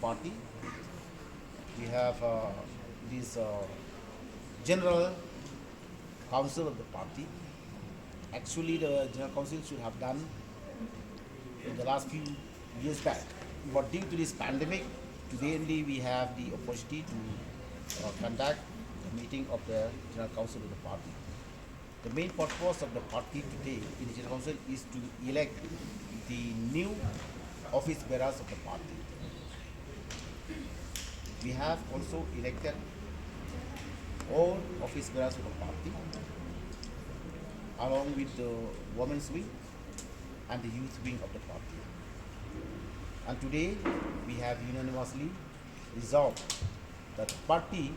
party. We have this general council of the party. Actually, the general council should have done in the last few years back. But due to this pandemic, today only we have the opportunity to conduct the meeting of the general council of the party. The main purpose of the party today in the general council is to elect the new office bearers of the party. We have also elected all office bearers of the party, along with the women's wing and the youth wing of the party. And today we have unanimously resolved that the party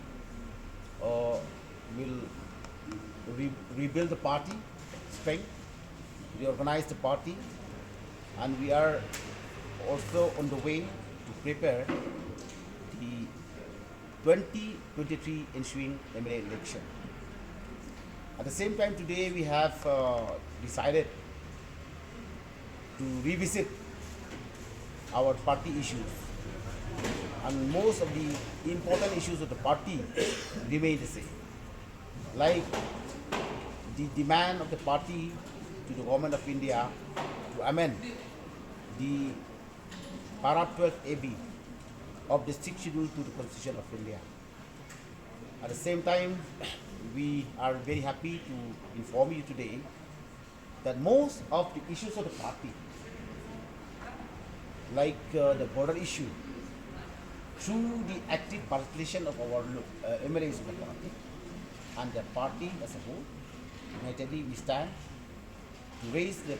will rebuild the party strength, reorganize the party, and we are also on the way to prepare the 2023 ensuing MLA election. At the same time, today we have decided to revisit our party issues, and most of the important issues of the party remain the same, like the demand of the party to the government of India to amend the Para 12 AB of the 6th schedule to the Constitution of India. At the same time, we are very happy to inform you today that most of the issues of the party, like the border issue, through the active participation of our MLAs of the party and the party as a whole, unitedly we stand to raise the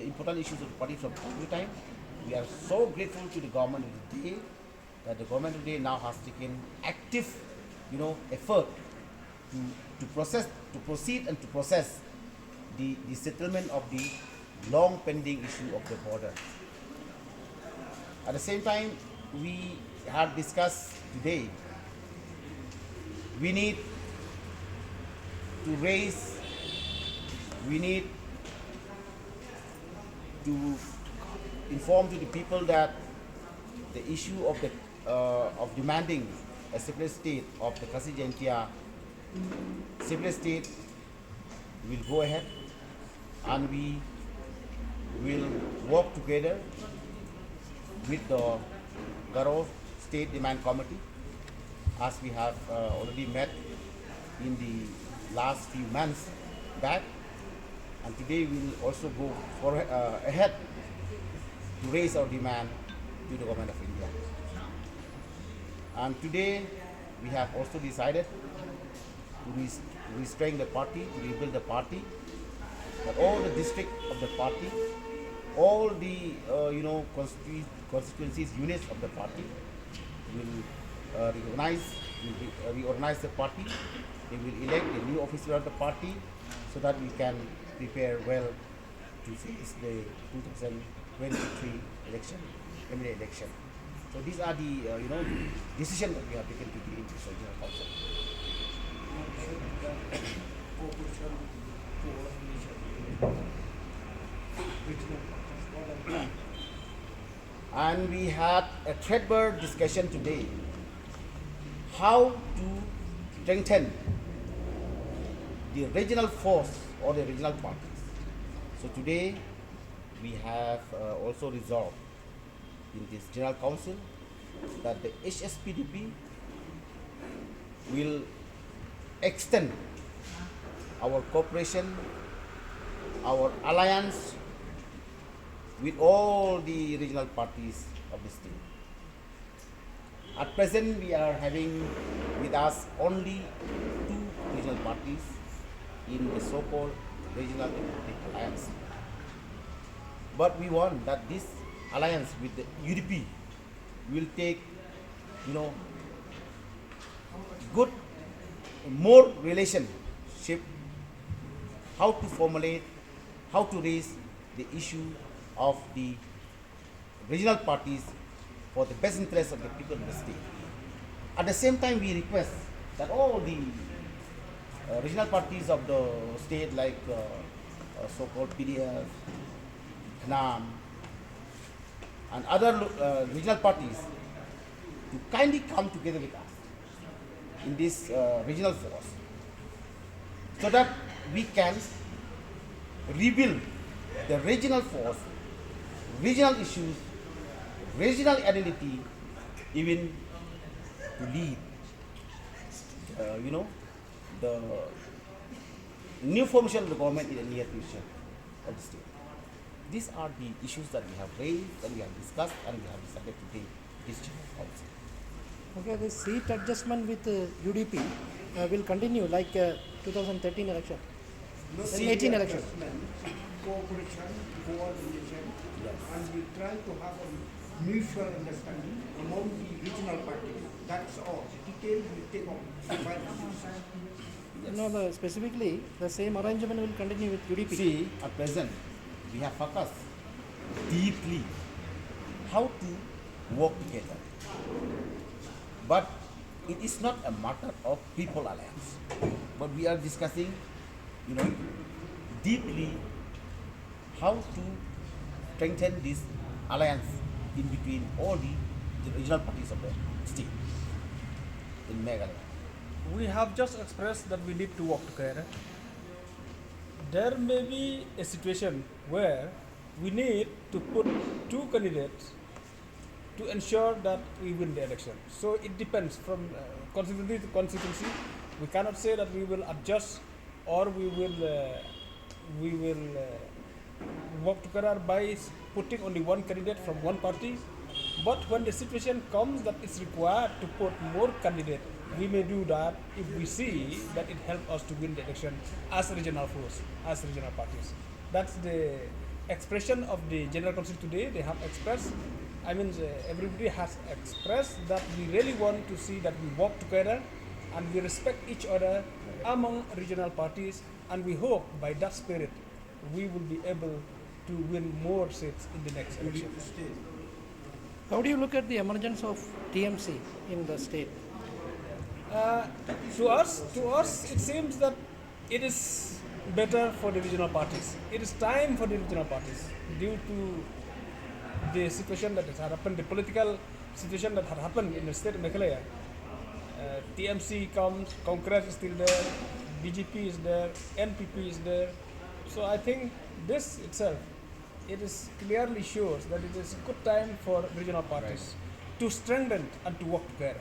important issues of the party from time to time. We are so grateful to the government of the day that the government of the day now has taken active, effort to proceed and to process the settlement of the long pending issue of the border. At the same time, we have discussed today, we need to inform to the people that the issue of demanding a separate state of the Khasi Jaintia separate state will go ahead, and we will work together with the Garo State Demand Committee, as we have already met in the last few months back, and today we will also go ahead to raise our demand to the government of India. And today we have also decided to restrain the party, to rebuild the party, that all the districts of the party, all the constituencies, units of the party will reorganize the party. They will elect a new officer of the party so that we can prepare well to face the 2023 election, MLA election. So these are the decisions that we have taken today in the General Council. And we had a threadbare discussion today how to strengthen the regional force or the regional parties. So today we have also resolved in this General Council that the HSPDP will extend our cooperation, our alliance with all the regional parties of the state. At present, we are having with us only 2 regional parties in the so-called regional democratic alliance. But we want that this alliance with the UDP will take, good, more relationship, how to formulate, how to raise the issue of the regional parties for the best interest of the people of the state. At the same time, we request that all the regional parties of the state, like so-called PDF, KNAM, and other regional parties, to kindly come together with us in this regional force so that we can rebuild the regional force, regional issues, regional identity, even to lead, the new formation of the government in the near future of the state. These are the issues that we have raised and we have discussed and we have decided to take this change policy. Okay, the seat adjustment with UDP will continue like 2013 election, 18 election. Cooperation, coordination, Yes. and we try to have a mutual understanding among the regional parties. That's all. Detail will take on. No, specifically the same arrangement will continue with UDP. See, at present, we have focused deeply how to work together. But it is not a matter of people alliance. But we are discussing, deeply how to strengthen this alliance in between all the regional parties of the state in Meghalaya. We have just expressed that we need to work together. There may be a situation where we need to put two candidates to ensure that we win the election. So it depends from constituency to constituency. We cannot say that we will adjust or we will work together by putting only one candidate from one party. But when the situation comes that it's required to put more candidates, we may do that if we see that it helps us to win the election as a regional force, as regional parties. That's the expression of the General Council today. They have expressed, everybody has expressed that we really want to see that we work together and we respect each other among regional parties, and we hope by that spirit we will be able to win more seats in the next election. How do you look at the emergence of TMC in the state? To us, it seems that it is better for the regional parties. It is time for the regional parties due to the situation that has happened, the political situation that had happened in the state of Meghalaya. TMC comes, Congress is still there, BJP is there, NPP is there. So I think this itself, it is clearly shows that it is a good time for regional parties to strengthen and to work together.